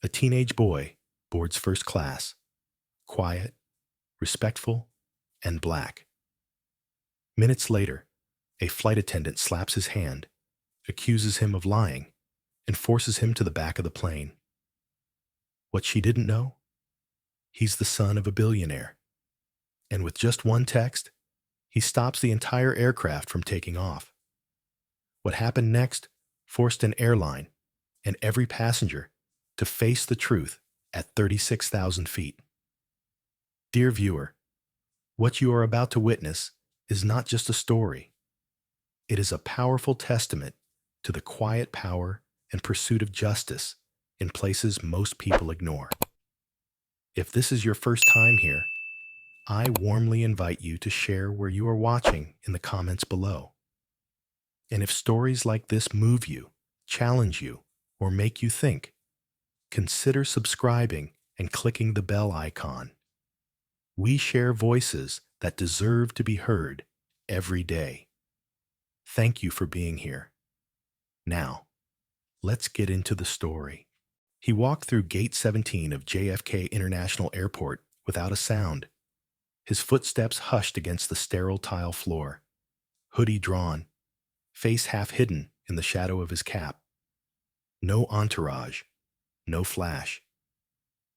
A teenage boy boards first class, quiet, respectful, and black. Minutes later, a flight attendant slaps his hand, accuses him of lying, and forces him to the back of the plane. What she didn't know? He's the son of a billionaire. And with just one text, he stops the entire aircraft from taking off. What happened next forced an airline and every passenger to face the truth at 36,000 feet. Dear viewer, what you are about to witness is not just a story. It is a powerful testament to the quiet power and pursuit of justice in places most people ignore. If this is your first time here, I warmly invite you to share where you are watching in the comments below. And if stories like this move you, challenge you, or make you think, consider subscribing and clicking the bell icon. We share voices that deserve to be heard every day. Thank you for being here. Now, let's get into the story. He walked through Gate 17 of JFK International Airport without a sound. His footsteps hushed against the sterile tile floor, hoodie drawn, face half hidden in the shadow of his cap. No entourage, no flash.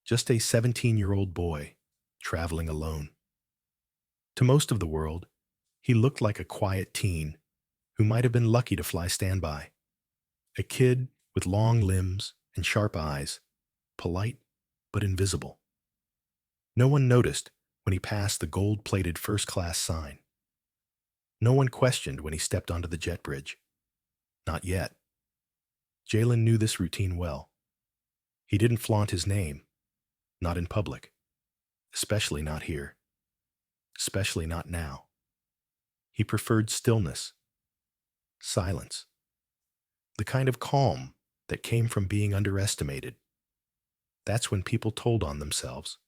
Just a 17-year-old boy traveling alone. To most of the world, he looked like a quiet teen who might have been lucky to fly standby. A kid with long limbs and sharp eyes, polite but invisible. No one noticed when he passed the gold-plated first-class sign. No one questioned when he stepped onto the jet bridge. Not yet. Jalen knew this routine well. He didn't flaunt his name, not in public, especially not here, especially not now. He preferred stillness, silence, the kind of calm that came from being underestimated. That's when people told on themselves.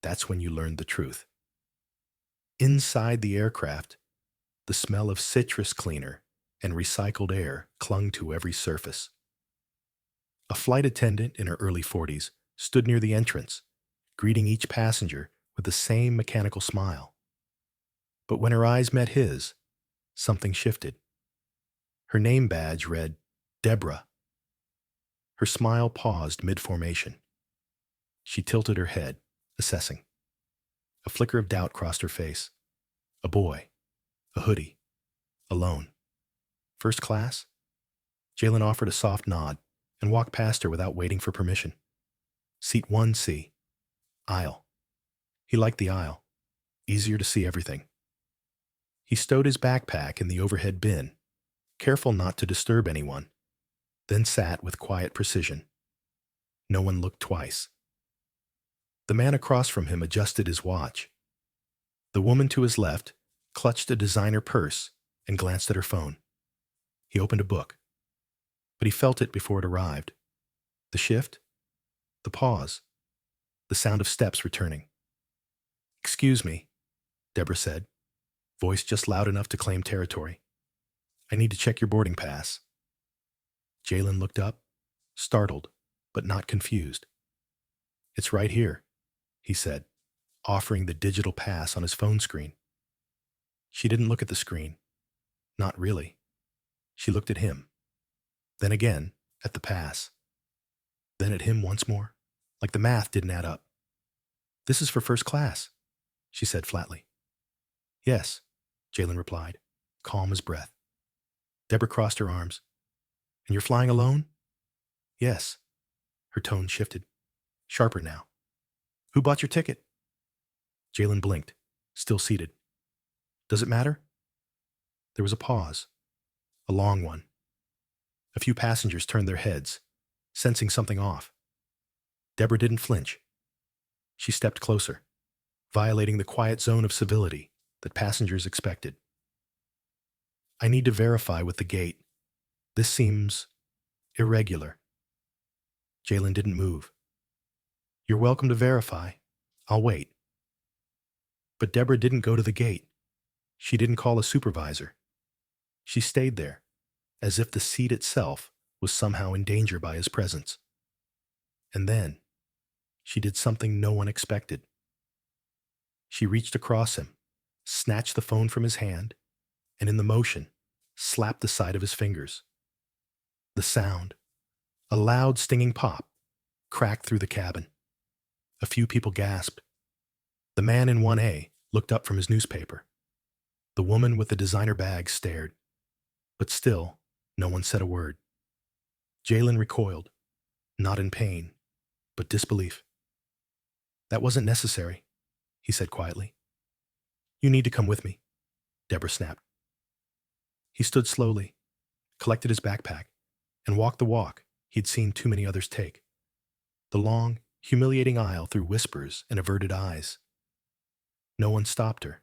That's when you learned the truth. Inside the aircraft, the smell of citrus cleaner and recycled air clung to every surface. A flight attendant in her early 40s stood near the entrance, greeting each passenger with the same mechanical smile. But when her eyes met his, something shifted. Her name badge read, Deborah. Her smile paused mid-formation. She tilted her head, assessing. A flicker of doubt crossed her face. A boy, a hoodie, alone. First class? Jalen offered a soft nod and walked past her without waiting for permission. Seat 1C. Aisle. He liked the aisle. Easier to see everything. He stowed his backpack in the overhead bin, careful not to disturb anyone, then sat with quiet precision. No one looked twice. The man across from him adjusted his watch. The woman to his left clutched a designer purse and glanced at her phone. He opened a book, but he felt it before it arrived. The shift, the pause, the sound of steps returning. "Excuse me," Deborah said, voice just loud enough to claim territory. "I need to check your boarding pass." Jalen looked up, startled, but not confused. "It's right here," he said, offering the digital pass on his phone screen. She didn't look at the screen. Not really. She looked at him. Then again, at the pass. Then at him once more, like the math didn't add up. "This is for first class," she said flatly. "Yes," Jalen replied, calm as breath. Deborah crossed her arms. "And you're flying alone?" "Yes." Her tone shifted, sharper now. "Who bought your ticket?" Jalen blinked, still seated. "Does it matter?" There was a pause, a long one. A few passengers turned their heads, sensing something off. Deborah didn't flinch. She stepped closer, violating the quiet zone of civility that passengers expected. "I need to verify with the gate. This seems irregular." Jalen didn't move. "You're welcome to verify. I'll wait." But Deborah didn't go to the gate. She didn't call a supervisor. She stayed there, as if the seat itself was somehow in danger by his presence. And then she did something no one expected. She reached across him, snatched the phone from his hand, and in the motion, slapped the side of his fingers. The sound, a loud stinging pop, cracked through the cabin. A few people gasped. The man in 1A looked up from his newspaper. The woman with the designer bag stared. But still, no one said a word. Jalen recoiled, not in pain, but disbelief. "That wasn't necessary," he said quietly. "You need to come with me," Deborah snapped. He stood slowly, collected his backpack, and walked the walk he'd seen too many others take. The long, humiliating aisle through whispers and averted eyes. No one stopped her.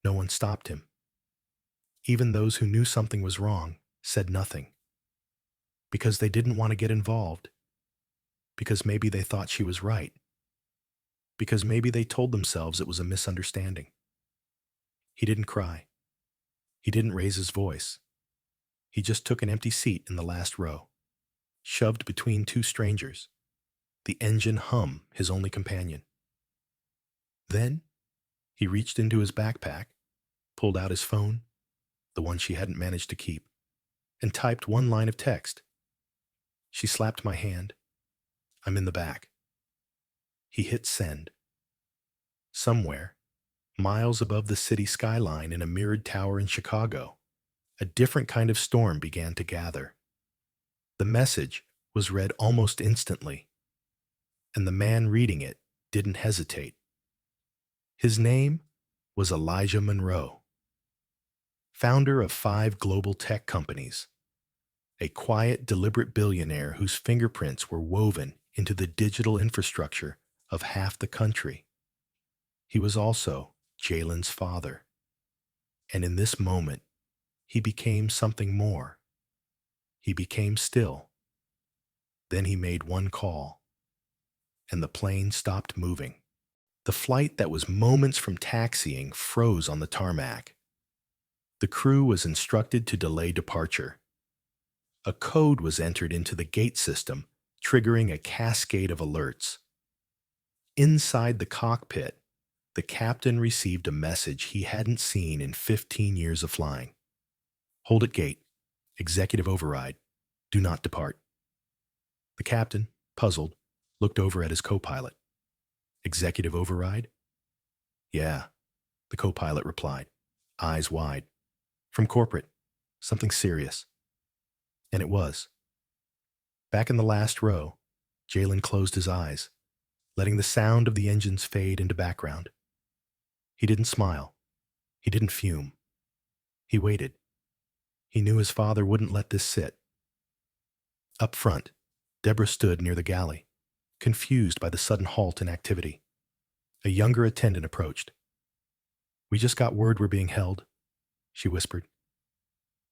No one stopped him. Even those who knew something was wrong said nothing. Because they didn't want to get involved. Because maybe they thought she was right. Because maybe they told themselves it was a misunderstanding. He didn't cry. He didn't raise his voice. He just took an empty seat in the last row, shoved between two strangers, the engine hum his only companion. Then he reached into his backpack, pulled out his phone, the one she hadn't managed to keep, and typed one line of text. She slapped my hand. "I'm in the back." He hit send. Somewhere, miles above the city skyline in a mirrored tower in Chicago, a different kind of storm began to gather. The message was read almost instantly, and the man reading it didn't hesitate. His name was Elijah Monroe, founder of 5 global tech companies, a quiet, deliberate billionaire whose fingerprints were woven into the digital infrastructure of half the country. He was also Jalen's father. And in this moment, he became something more. He became still. Then he made one call, and the plane stopped moving. The flight that was moments from taxiing froze on the tarmac. The crew was instructed to delay departure. A code was entered into the gate system, triggering a cascade of alerts. Inside the cockpit, the captain received a message he hadn't seen in 15 years of flying. "Hold at gate. Executive override. Do not depart." The captain, puzzled, looked over at his co-pilot. "Executive override?" "Yeah," the co-pilot replied, eyes wide. "From corporate. Something serious." And it was. Back in the last row, Jalen closed his eyes, letting the sound of the engines fade into background. He didn't smile. He didn't fume. He waited. He knew his father wouldn't let this sit. Up front, Deborah stood near the galley, confused by the sudden halt in activity. A younger attendant approached. "We just got word we're being held," she whispered.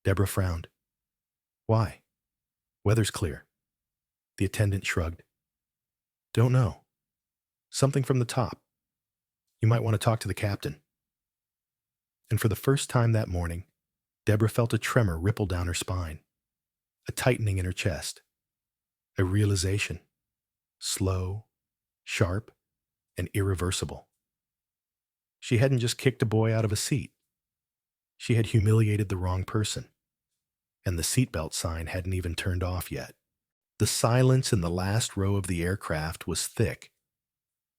Deborah frowned. "Why?" "Weather's clear." The attendant shrugged. "Don't know. Something from the top. You might want to talk to the captain." And for the first time that morning, Deborah felt a tremor ripple down her spine, a tightening in her chest, a realization, slow, sharp, and irreversible. She hadn't just kicked a boy out of a seat. She had humiliated the wrong person, and the seatbelt sign hadn't even turned off yet. The silence in the last row of the aircraft was thick,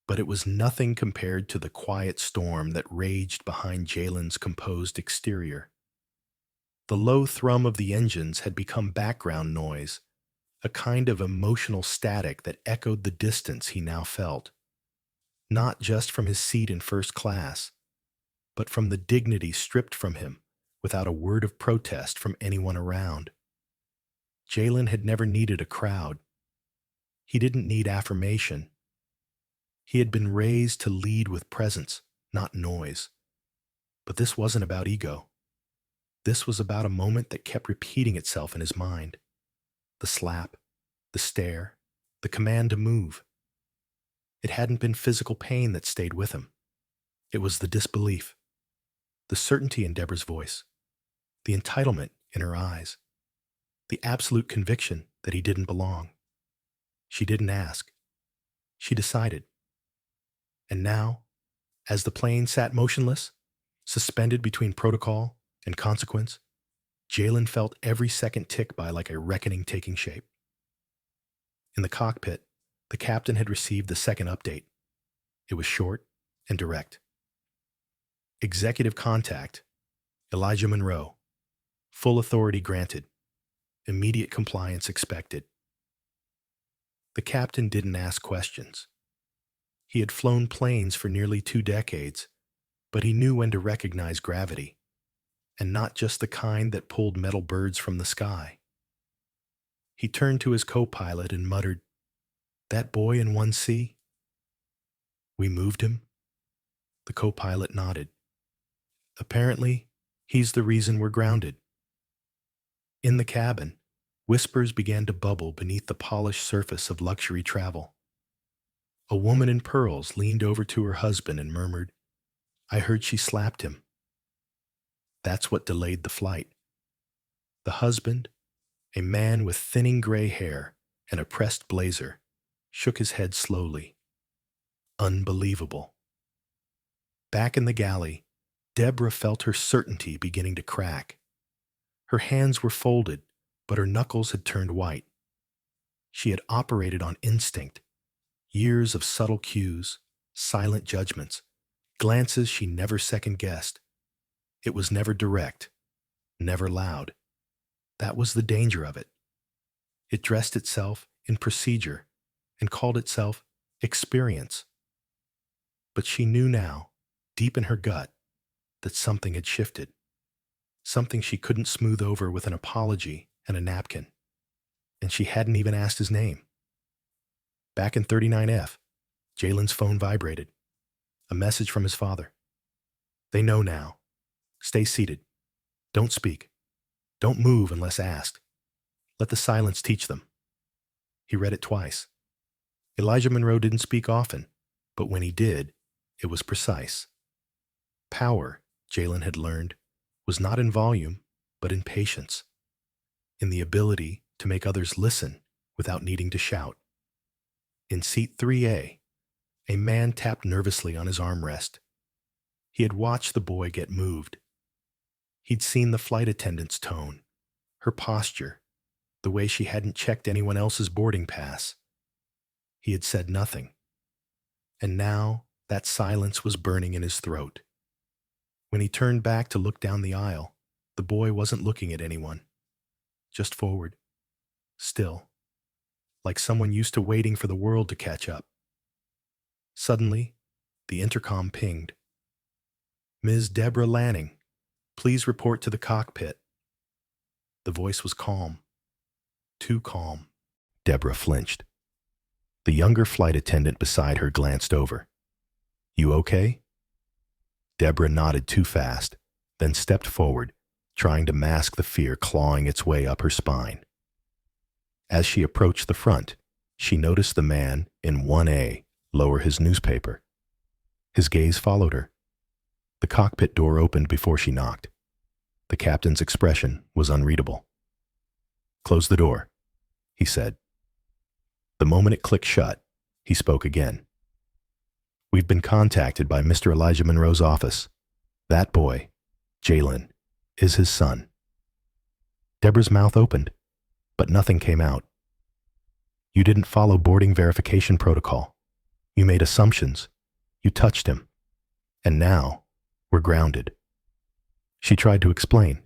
but it was nothing compared to the quiet storm that raged behind Jalen's composed exterior. The low thrum of the engines had become background noise, a kind of emotional static that echoed the distance he now felt, not just from his seat in first class, but from the dignity stripped from him without a word of protest from anyone around. Jalen had never needed a crowd. He didn't need affirmation. He had been raised to lead with presence, not noise. But this wasn't about ego. This was about a moment that kept repeating itself in his mind. The slap, the stare, the command to move. It hadn't been physical pain that stayed with him. It was the disbelief, the certainty in Deborah's voice, the entitlement in her eyes, the absolute conviction that he didn't belong. She didn't ask. She decided. And now, as the plane sat motionless, suspended between protocol and consequence, Jalen felt every second tick by like a reckoning taking shape. In the cockpit, the captain had received the second update. It was short and direct. Executive contact, Elijah Monroe. Full authority granted. Immediate compliance expected. The captain didn't ask questions. He had flown planes for nearly 2 decades, but he knew when to recognize gravity, and not just the kind that pulled metal birds from the sky. He turned to his co-pilot and muttered, "That boy in 1C? We moved him?" The co-pilot nodded. "Apparently, he's the reason we're grounded." In the cabin, whispers began to bubble beneath the polished surface of luxury travel. A woman in pearls leaned over to her husband and murmured, "I heard she slapped him." That's what delayed the flight. The husband, a man with thinning gray hair and a pressed blazer, shook his head slowly. Unbelievable. Back in the galley, Deborah felt her certainty beginning to crack. Her hands were folded, but her knuckles had turned white. She had operated on instinct. Years of subtle cues, silent judgments, glances she never second-guessed. It was never direct, never loud. That was the danger of it. It dressed itself in procedure and called itself experience. But she knew now, deep in her gut, that something had shifted. Something she couldn't smooth over with an apology and a napkin. And she hadn't even asked his name. Back in 39F, Jalen's phone vibrated. A message from his father. "They know now. Stay seated. Don't speak. Don't move unless asked. Let the silence teach them." He read it twice. Elijah Monroe didn't speak often, but when he did, it was precise. Power, Jalen had learned, was not in volume, but in patience. In the ability to make others listen without needing to shout. In seat 3A, a man tapped nervously on his armrest. He had watched the boy get moved. He'd seen the flight attendant's tone, her posture, the way she hadn't checked anyone else's boarding pass. He had said nothing. And now that silence was burning in his throat. When he turned back to look down the aisle, the boy wasn't looking at anyone. Just forward. Still. Like someone used to waiting for the world to catch up. Suddenly, the intercom pinged. "Ms. Deborah Lanning, please report to the cockpit." The voice was calm. Too calm. Deborah flinched. The younger flight attendant beside her glanced over. "You okay?" Deborah nodded too fast, then stepped forward, trying to mask the fear clawing its way up her spine. As she approached the front, she noticed the man in 1A lower his newspaper. His gaze followed her. The cockpit door opened before she knocked. The captain's expression was unreadable. "Close the door," he said. The moment it clicked shut, he spoke again. "We've been contacted by Mr. Elijah Monroe's office. That boy, Jalen, is his son." Deborah's mouth opened, but nothing came out. "You didn't follow boarding verification protocol. You made assumptions. You touched him. And now, we're grounded." She tried to explain.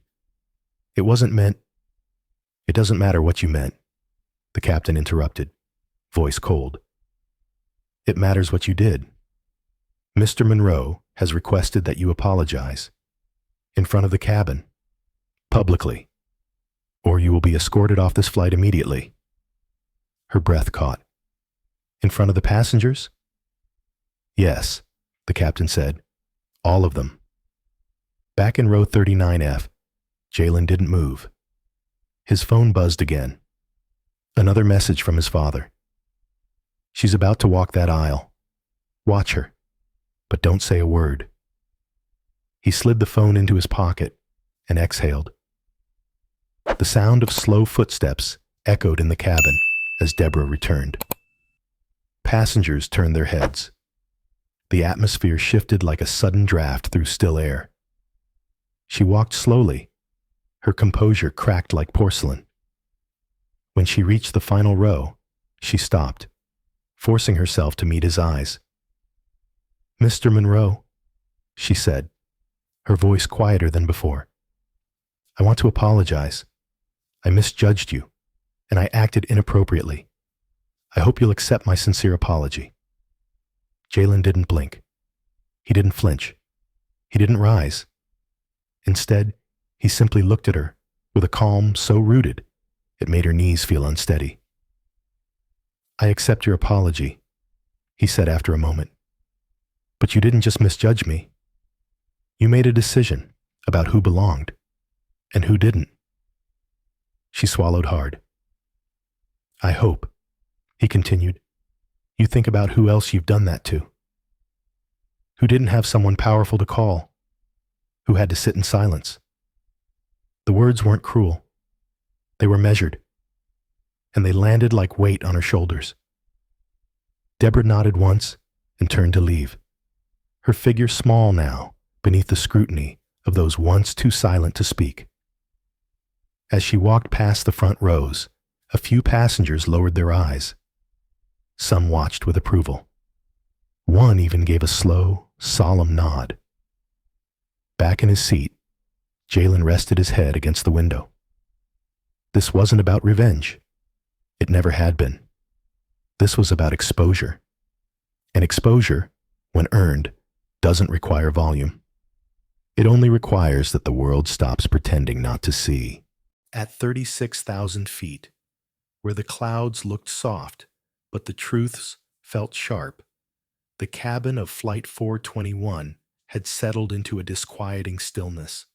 "It wasn't meant—" "It doesn't matter what you meant," the captain interrupted, voice cold. "It matters what you did. Mr. Monroe has requested that you apologize. In front of the cabin. Publicly. Or you will be escorted off this flight immediately." Her breath caught. "In front of the passengers?" "Yes," the captain said. "All of them." Back in row 39F, Jalen didn't move. His phone buzzed again. Another message from his father. "She's about to walk that aisle. Watch her, but don't say a word." He slid the phone into his pocket and exhaled. The sound of slow footsteps echoed in the cabin as Deborah returned. passengers turned their heads. The atmosphere shifted like a sudden draft through still air. She walked slowly, her composure cracked like porcelain. When she reached the final row, she stopped, forcing herself to meet his eyes. "Mr. Monroe," she said, her voice quieter than before. "I want to apologize. I misjudged you, and I acted inappropriately. I hope you'll accept my sincere apology." Jalen didn't blink. He didn't flinch. He didn't rise. Instead, he simply looked at her with a calm so rooted it made her knees feel unsteady. "I accept your apology," he said after a moment. "But you didn't just misjudge me. You made a decision about who belonged and who didn't." She swallowed hard. "I hope," he continued, "you think about who else you've done that to. Who didn't have someone powerful to call, who had to sit in silence." The words weren't cruel. They were measured, and they landed like weight on her shoulders. Deborah nodded once and turned to leave, her figure small now beneath the scrutiny of those once too silent to speak. As she walked past the front rows, a few passengers lowered their eyes. Some watched with approval. One even gave a slow, solemn nod. Back in his seat, Jalen rested his head against the window. This wasn't about revenge. It never had been. This was about exposure. And exposure, when earned, doesn't require volume. It only requires that the world stops pretending not to see. At 36,000 feet, where the clouds looked soft, but the truths felt sharp, the cabin of Flight 421 had settled into a disquieting stillness.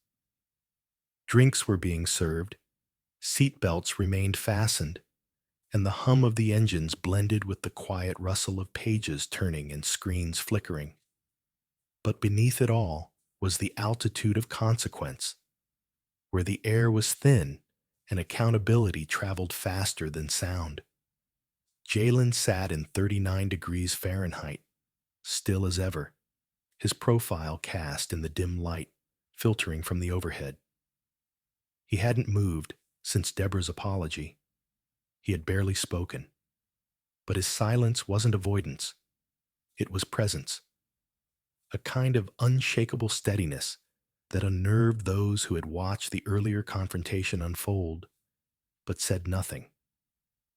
Drinks were being served, seat belts remained fastened, and the hum of the engines blended with the quiet rustle of pages turning and screens flickering. But beneath it all was the altitude of consequence, where the air was thin and accountability traveled faster than sound. Jalen sat in 39 degrees Fahrenheit, still as ever, his profile cast in the dim light filtering from the overhead. He hadn't moved since Deborah's apology. He had barely spoken. But his silence wasn't avoidance. It was presence. A kind of unshakable steadiness that unnerved those who had watched the earlier confrontation unfold, but said nothing.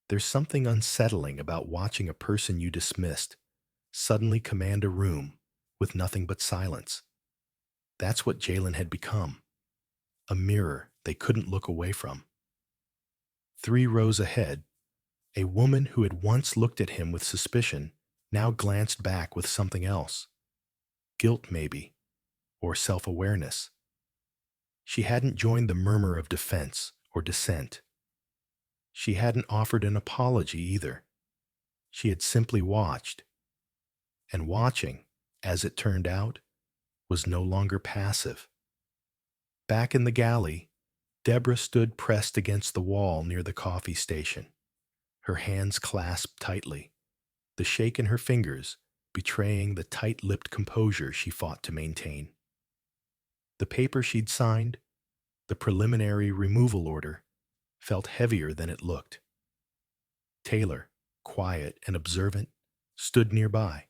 There's something unsettling about watching a person you dismissed suddenly command a room with nothing but silence. That's what Jalen had become. A mirror they couldn't look away from. 3 rows ahead, a woman who had once looked at him with suspicion now glanced back with something else. Guilt, maybe, or self-awareness. She hadn't joined the murmur of defense or dissent. She hadn't offered an apology either. She had simply watched. And watching, as it turned out, was no longer passive. Back in the galley, Deborah stood pressed against the wall near the coffee station, her hands clasped tightly, the shake in her fingers betraying the tight-lipped composure she fought to maintain. The paper she'd signed, the preliminary removal order, felt heavier than it looked. Taylor, quiet and observant, stood nearby,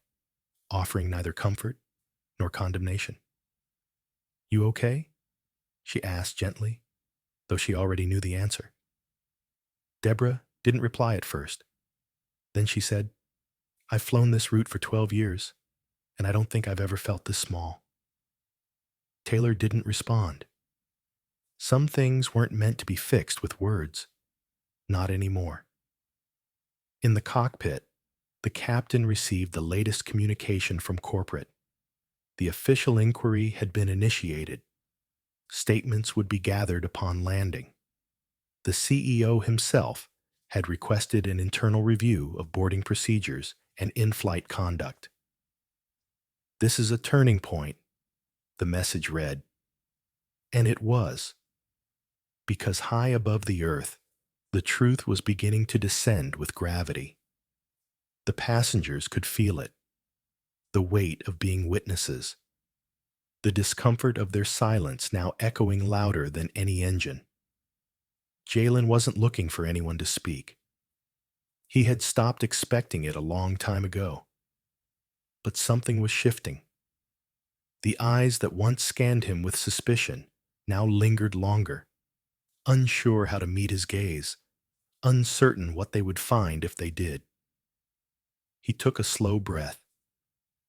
offering neither comfort nor condemnation. "You okay?" she asked gently, though she already knew the answer. Deborah didn't reply at first. Then she said, "I've flown this route for 12 years, and I don't think I've ever felt this small." Taylor didn't respond. Some things weren't meant to be fixed with words. Not anymore. In the cockpit, the captain received the latest communication from corporate. The official inquiry had been initiated. Statements would be gathered upon landing. The CEO himself had requested an internal review of boarding procedures and in-flight conduct. "This is a turning point," the message read. And it was. Because high above the earth, the truth was beginning to descend with gravity. The passengers could feel it, the weight of being witnesses, the discomfort of their silence now echoing louder than any engine. Jalen wasn't looking for anyone to speak. He had stopped expecting it a long time ago. But something was shifting. The eyes that once scanned him with suspicion now lingered longer, unsure how to meet his gaze, uncertain what they would find if they did. He took a slow breath,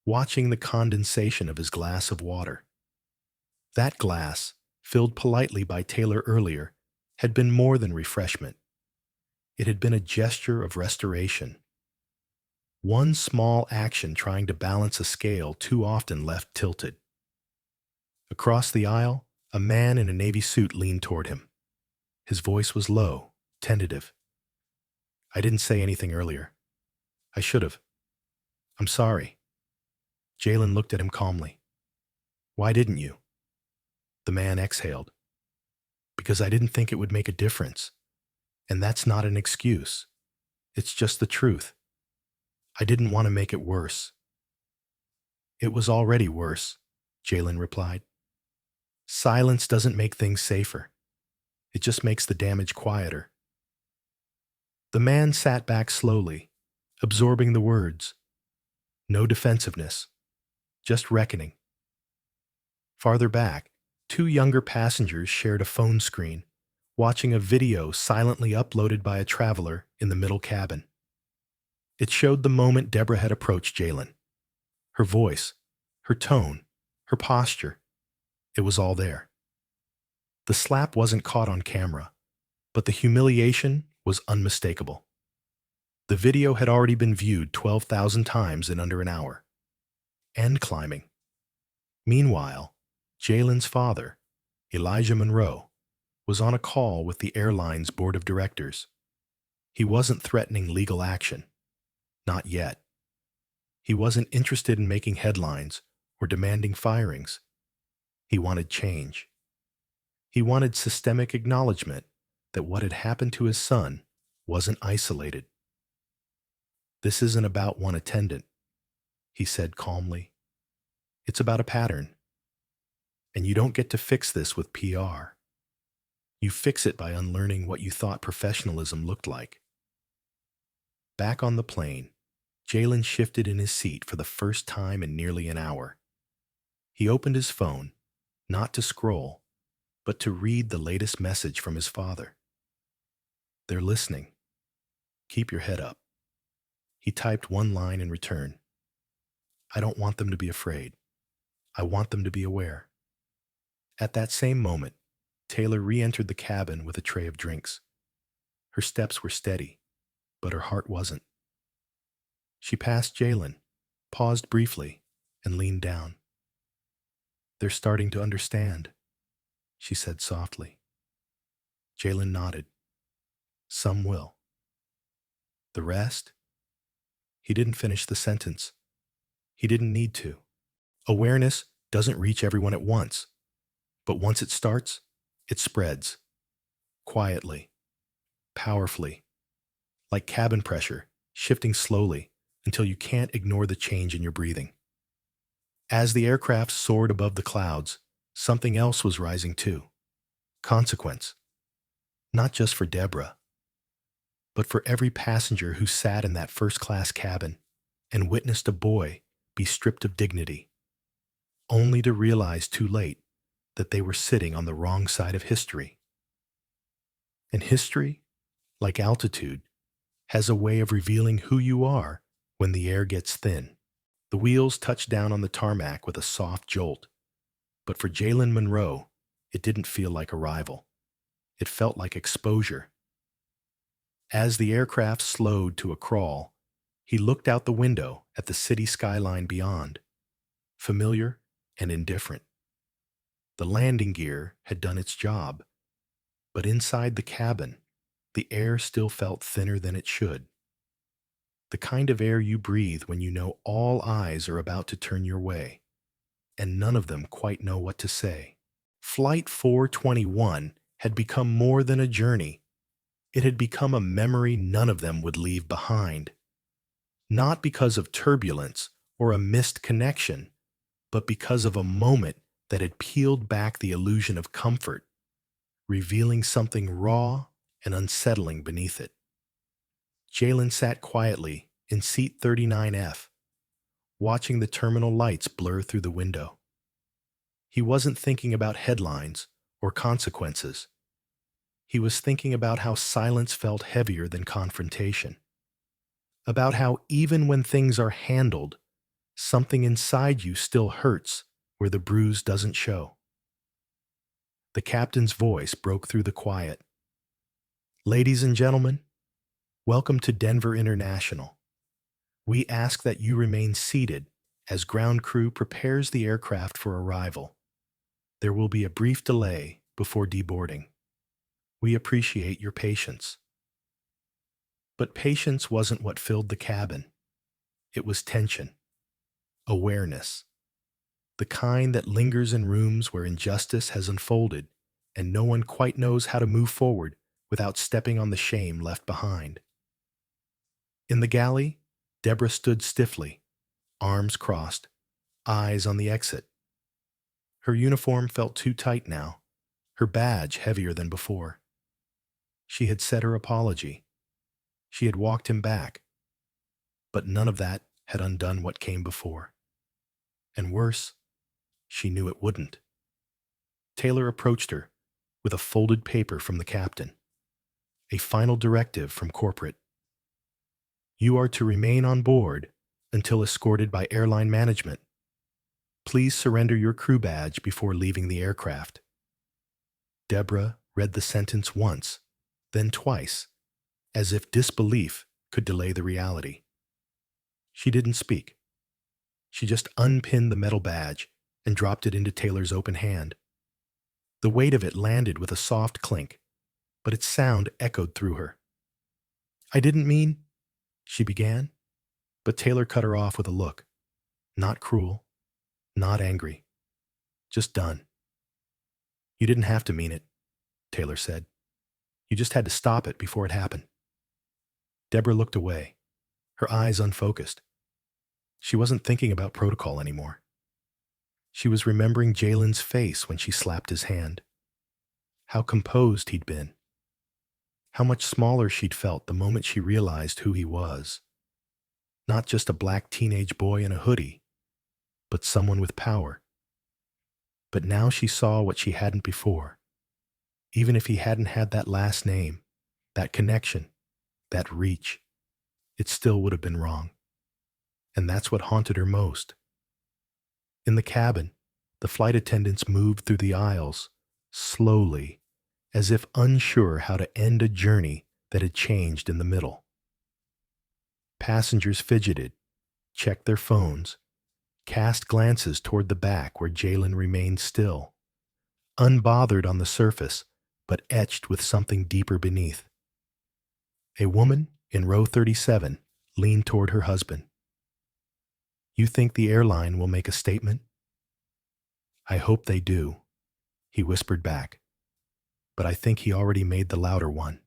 watching the condensation of his glass of water. That glass, filled politely by Taylor earlier, had been more than refreshment. It had been a gesture of restoration. One small action trying to balance a scale too often left tilted. Across the aisle, a man in a navy suit leaned toward him. His voice was low, tentative. "I didn't say anything earlier. I should have. I'm sorry." Jalen looked at him calmly. "Why didn't you?" The man exhaled. "Because I didn't think it would make a difference. And that's not an excuse. It's just the truth. I didn't want to make it worse." "It was already worse," Jalen replied. "Silence doesn't make things safer. It just makes the damage quieter." The man sat back slowly, absorbing the words. No defensiveness, just reckoning. Farther back, two younger passengers shared a phone screen, watching a video silently uploaded by a traveler in the middle cabin. It showed the moment Deborah had approached Jalen. Her voice, her tone, her posture, it was all there. The slap wasn't caught on camera, but the humiliation was unmistakable. The video had already been viewed 12,000 times in under an hour. And climbing. Meanwhile, Jalen's father, Elijah Monroe, was on a call with the airline's board of directors. He wasn't threatening legal action. Not yet. He wasn't interested in making headlines or demanding firings. He wanted change. He wanted systemic acknowledgement that what had happened to his son wasn't isolated. "This isn't about one attendant," he said calmly. "It's about a pattern. And you don't get to fix this with PR. You fix it by unlearning what you thought professionalism looked like." Back on the plane, Jalen shifted in his seat for the first time in nearly an hour. He opened his phone, not to scroll, but to read the latest message from his father. "They're listening. Keep your head up." He typed one line in return. "I don't want them to be afraid. I want them to be aware." At that same moment, Taylor re-entered the cabin with a tray of drinks. Her steps were steady, but her heart wasn't. She passed Jalen, paused briefly, and leaned down. "They're starting to understand," she said softly. Jalen nodded. "Some will. The rest?" He didn't finish the sentence. He didn't need to. Awareness doesn't reach everyone at once, but once it starts, it spreads. Quietly, powerfully, like cabin pressure, shifting slowly until you can't ignore the change in your breathing. As the aircraft soared above the clouds, something else was rising too. Consequence. Not just for Deborah, but for every passenger who sat in that first-class cabin and witnessed a boy be stripped of dignity, only to realize too late that they were sitting on the wrong side of history. And history, like altitude, has a way of revealing who you are when the air gets thin. The wheels touched down on the tarmac with a soft jolt, but for Jalen Monroe, it didn't feel like arrival. It felt like exposure. As the aircraft slowed to a crawl, he looked out the window at the city skyline beyond, familiar and indifferent. The landing gear had done its job, but inside the cabin, the air still felt thinner than it should. The kind of air you breathe when you know all eyes are about to turn your way, and none of them quite know what to say. Flight 421 had become more than a journey. It had become a memory none of them would leave behind. not because of turbulence or a missed connection, but because of a moment that had peeled back the illusion of comfort, revealing something raw and unsettling beneath it. Jalen sat quietly in seat 39F, watching the terminal lights blur through the window. He wasn't thinking about headlines or consequences. He was thinking about how silence felt heavier than confrontation, about how even when things are handled, something inside you still hurts where the bruise doesn't show. The captain's voice broke through the quiet. "Ladies and gentlemen, welcome to Denver International. We ask that you remain seated as ground crew prepares the aircraft for arrival. There will be a brief delay before deboarding. We appreciate your patience." But patience wasn't what filled the cabin. It was tension, awareness, the kind that lingers in rooms where injustice has unfolded and no one quite knows how to move forward without stepping on the shame left behind. In the galley, Deborah stood stiffly, arms crossed, eyes on the exit. Her uniform felt too tight now, her badge heavier than before. She had said her apology. She had walked him back. But none of that had undone what came before. And worse, she knew it wouldn't. Taylor approached her with a folded paper from the captain, a final directive from corporate. "You are to remain on board until escorted by airline management. Please surrender your crew badge before leaving the aircraft." Deborah read the sentence once, then twice, as if disbelief could delay the reality. She didn't speak. She just unpinned the metal badge and dropped it into Taylor's open hand. The weight of it landed with a soft clink, but its sound echoed through her. "I didn't mean," she began, but Taylor cut her off with a look. Not cruel, not angry, just done. "You didn't have to mean it," Taylor said. "You just had to stop it before it happened." Deborah looked away, her eyes unfocused. She wasn't thinking about protocol anymore. She was remembering Jalen's face when she slapped his hand. How composed he'd been. How much smaller she'd felt the moment she realized who he was. Not just a black teenage boy in a hoodie, but someone with power. But now she saw what she hadn't before. Even if he hadn't had that last name, that connection, that reach, it still would have been wrong. And that's what haunted her most. In the cabin, the flight attendants moved through the aisles, slowly, as if unsure how to end a journey that had changed in the middle. Passengers fidgeted, checked their phones, cast glances toward the back where Jalen remained still, unbothered on the surface, but etched with something deeper beneath. A woman in row 37 leaned toward her husband. "You think the airline will make a statement?" "I hope they do," he whispered back, "but I think he already made the louder one."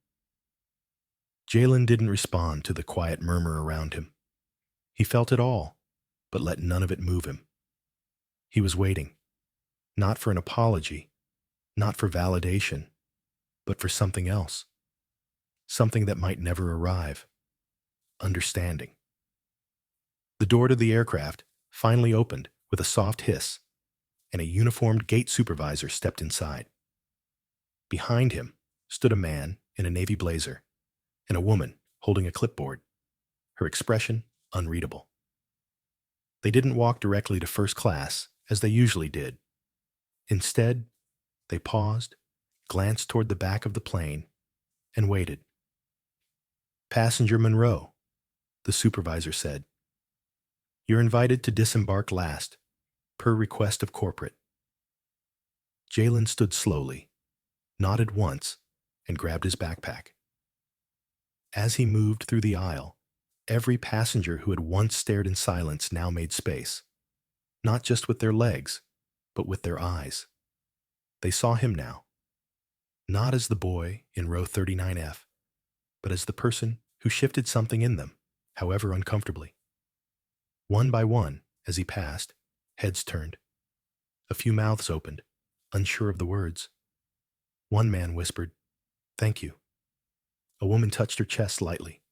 Jalen didn't respond to the quiet murmur around him. He felt it all, but let none of it move him. He was waiting, not for an apology, not for validation, but for something else. Something that might never arrive. Understanding. The door to the aircraft finally opened with a soft hiss, and a uniformed gate supervisor stepped inside. Behind him stood a man in a navy blazer and a woman holding a clipboard, her expression unreadable. They didn't walk directly to first class as they usually did. Instead, they paused, glanced toward the back of the plane, and waited. "Passenger Monroe," the supervisor said. "You're invited to disembark last, per request of corporate." Jalen stood slowly, nodded once, and grabbed his backpack. As he moved through the aisle, every passenger who had once stared in silence now made space, not just with their legs, but with their eyes. They saw him now, not as the boy in row 39F, but as the person who shifted something in them, however uncomfortably. One by one, as he passed, heads turned. A few mouths opened, unsure of the words. One man whispered, "Thank you." A woman touched her chest lightly.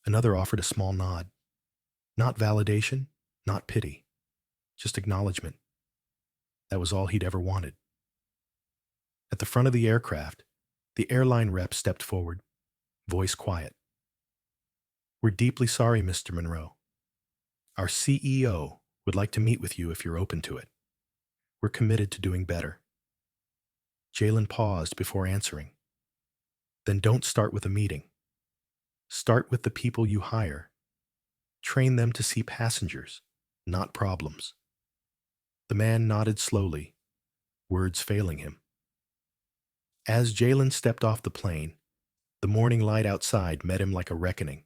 Another offered a small nod. Not validation, not pity, just acknowledgement. That was all he'd ever wanted. At the front of the aircraft, the airline rep stepped forward, voice quiet. "We're deeply sorry, Mr. Monroe. Our CEO would like to meet with you if you're open to it. We're committed to doing better." Jalen paused before answering. "Then don't start with a meeting. Start with the people you hire. Train them to see passengers, not problems." The man nodded slowly, words failing him. As Jalen stepped off the plane, the morning light outside met him like a reckoning.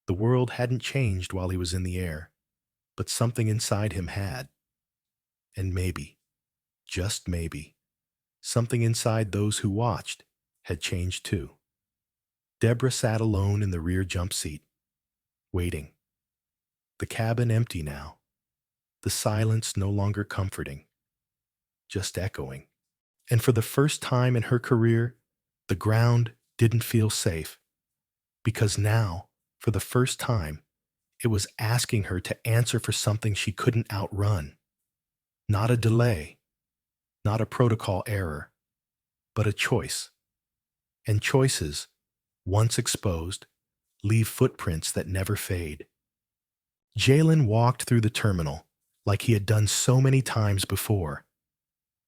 The world hadn't changed while he was in the air, but something inside him had. And maybe, just maybe, something inside those who watched had changed too. Deborah sat alone in the rear jump seat, waiting. The cabin empty now, the silence no longer comforting, just echoing. And for the first time in her career, the ground didn't feel safe, because now, for the first time, it was asking her to answer for something she couldn't outrun. Not a delay, not a protocol error, but a choice. And choices, once exposed, leave footprints that never fade. Jalen walked through the terminal like he had done so many times before,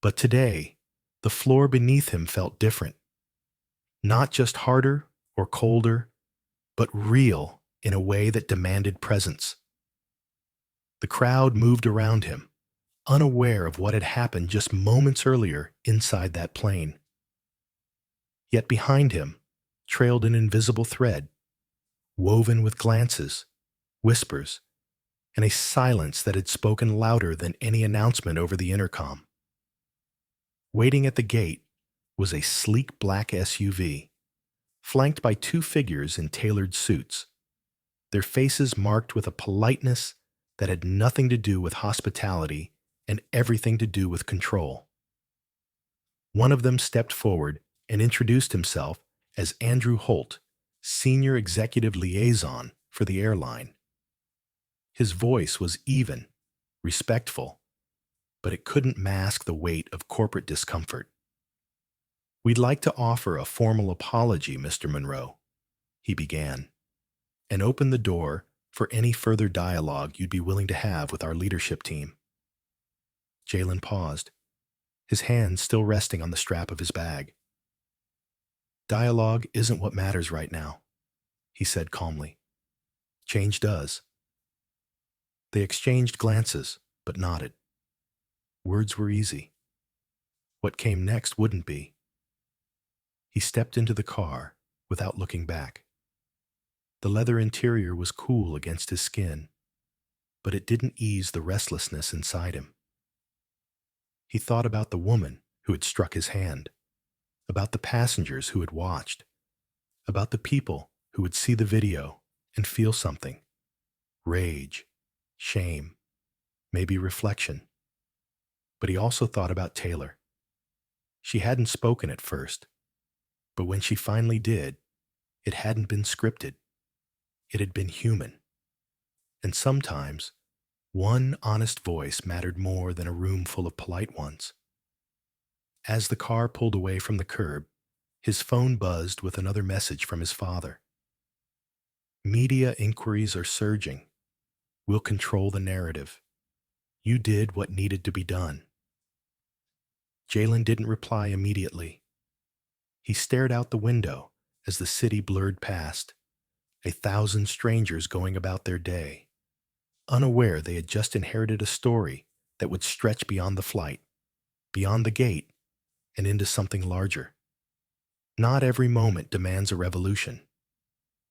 but today, the floor beneath him felt different. Not just harder or colder, but real in a way that demanded presence. The crowd moved around him, unaware of what had happened just moments earlier inside that plane. Yet behind him trailed an invisible thread, woven with glances, whispers, and a silence that had spoken louder than any announcement over the intercom. Waiting at the gate was a sleek black SUV, flanked by two figures in tailored suits, their faces marked with a politeness that had nothing to do with hospitality and everything to do with control. One of them stepped forward and introduced himself as Andrew Holt, Senior Executive Liaison for the airline. His voice was even, respectful, but it couldn't mask the weight of corporate discomfort. "We'd like to offer a formal apology, Mr. Monroe," he began, "and open the door for any further dialogue you'd be willing to have with our leadership team." Jalen paused, his hand still resting on the strap of his bag. "Dialogue isn't what matters right now," he said calmly. "Change does." They exchanged glances, but nodded. Words were easy. What came next wouldn't be. He stepped into the car without looking back. The leather interior was cool against his skin, but it didn't ease the restlessness inside him. He thought about the woman who had struck his hand, about the passengers who had watched, about the people who would see the video and feel something: rage, shame, maybe reflection. But he also thought about Taylor. She hadn't spoken at first, but when she finally did, it hadn't been scripted. It had been human. And sometimes, one honest voice mattered more than a room full of polite ones. As the car pulled away from the curb, his phone buzzed with another message from his father. "Media inquiries are surging. We'll control the narrative. You did what needed to be done." Jalen didn't reply immediately. He stared out the window as the city blurred past, 1,000 strangers going about their day, unaware they had just inherited a story that would stretch beyond the flight, beyond the gate, and into something larger. Not every moment demands a revolution.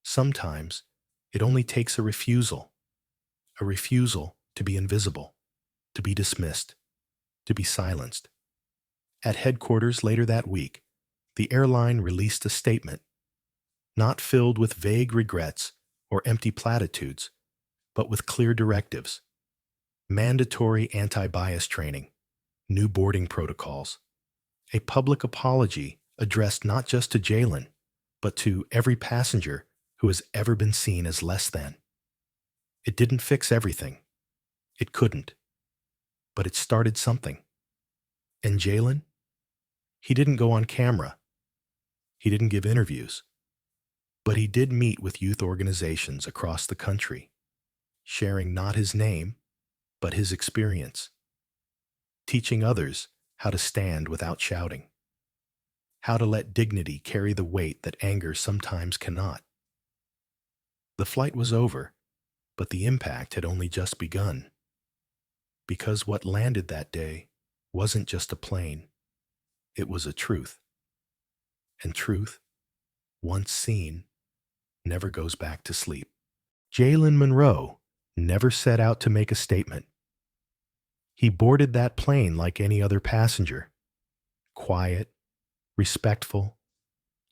Sometimes it only takes a refusal to be invisible, to be dismissed, to be silenced. At headquarters later that week, the airline released a statement, not filled with vague regrets or empty platitudes, but with clear directives. Mandatory anti-bias training, new boarding protocols, a public apology addressed not just to Jalen, but to every passenger who has ever been seen as less than. It didn't fix everything. It couldn't. But it started something. And Jalen? He didn't go on camera. He didn't give interviews. But he did meet with youth organizations across the country, sharing not his name, but his experience, teaching others how to stand without shouting, how to let dignity carry the weight that anger sometimes cannot. The flight was over, but the impact had only just begun. Because what landed that day wasn't just a plane, it was a truth. And truth, once seen, never goes back to sleep. Jalen Monroe never set out to make a statement. He boarded that plane like any other passenger, quiet, respectful,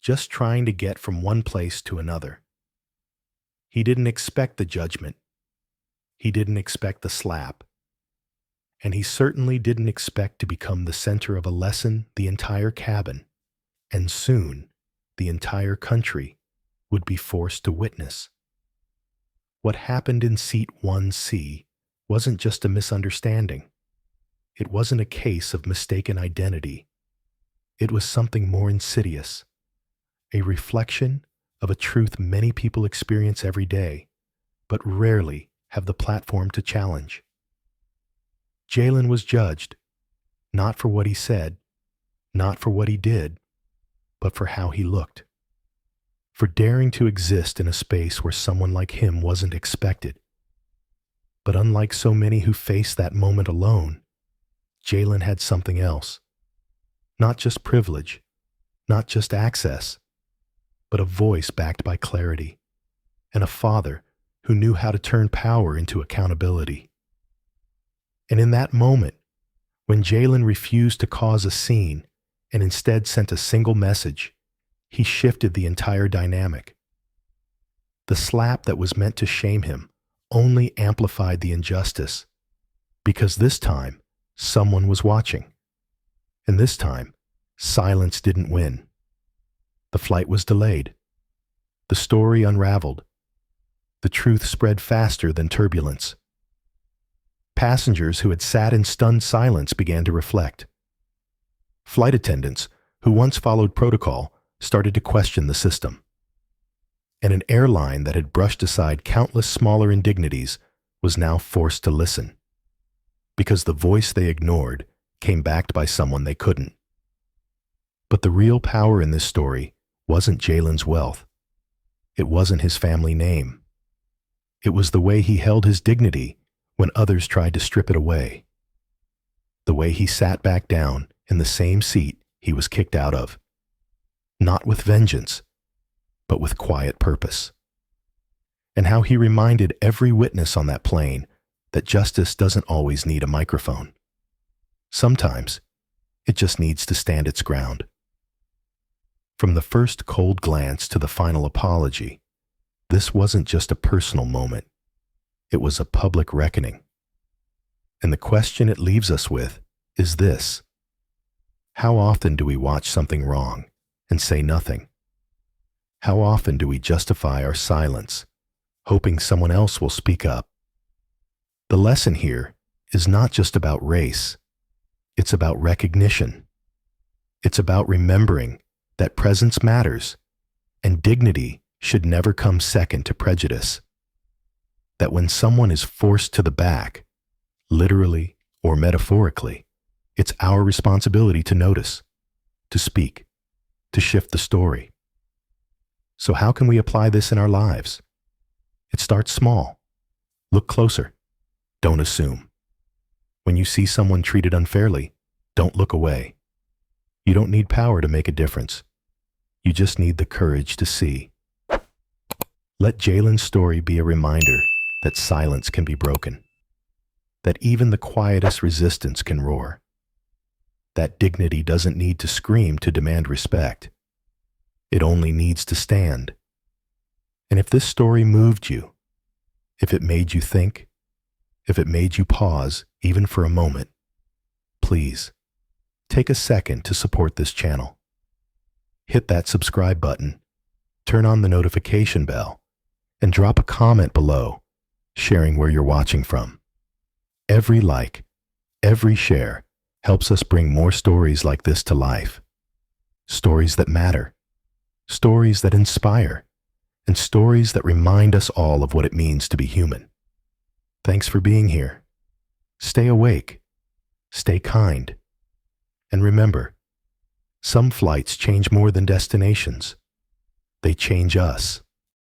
just trying to get from one place to another. He didn't expect the judgment. He didn't expect the slap. And he certainly didn't expect to become the center of a lesson the entire cabin, and soon the entire country, would be forced to witness. What happened in Seat 1C wasn't just a misunderstanding. It wasn't a case of mistaken identity. It was something more insidious, a reflection of a truth many people experience every day, but rarely have the platform to challenge. Jalen was judged, not for what he said, not for what he did, but for how he looked. For daring to exist in a space where someone like him wasn't expected. But unlike so many who faced that moment alone, Jalen had something else. Not just privilege, not just access, but a voice backed by clarity, and a father who knew how to turn power into accountability. And in that moment, when Jalen refused to cause a scene and instead sent a single message, he shifted the entire dynamic. The slap that was meant to shame him only amplified the injustice, because this time, someone was watching. And this time, silence didn't win. The flight was delayed. The story unraveled. The truth spread faster than turbulence. Passengers who had sat in stunned silence began to reflect. Flight attendants, who once followed protocol, started to question the system. And an airline that had brushed aside countless smaller indignities was now forced to listen. Because the voice they ignored came backed by someone they couldn't. But the real power in this story wasn't Jalen's wealth. It wasn't his family name. It was the way he held his dignity when others tried to strip it away. The way he sat back down in the same seat he was kicked out of. Not with vengeance, but with quiet purpose. And how he reminded every witness on that plane that justice doesn't always need a microphone. Sometimes, it just needs to stand its ground. From the first cold glance to the final apology, this wasn't just a personal moment. It was a public reckoning. And the question it leaves us with is this: how often do we watch something wrong and say nothing? How often do we justify our silence, hoping someone else will speak up? The lesson here is not just about race. It's about recognition. It's about remembering that presence matters, and dignity should never come second to prejudice. That when someone is forced to the back, literally or metaphorically, it's our responsibility to notice, to speak, to shift the story. So how can we apply this in our lives? It starts small. Look closer. Don't assume. When you see someone treated unfairly, don't look away. You don't need power to make a difference. You just need the courage to see. Let Jalen's story be a reminder that silence can be broken, that even the quietest resistance can roar, that dignity doesn't need to scream to demand respect. It only needs to stand. And if this story moved you, if it made you think, if it made you pause even for a moment, please take a second to support this channel. Hit that subscribe button, turn on the notification bell, and drop a comment below, sharing where you're watching from. Every like, every share helps us bring more stories like this to life. Stories that matter, stories that inspire, and stories that remind us all of what it means to be human. Thanks for being here. Stay awake, stay kind, and remember, some flights change more than destinations. They change us.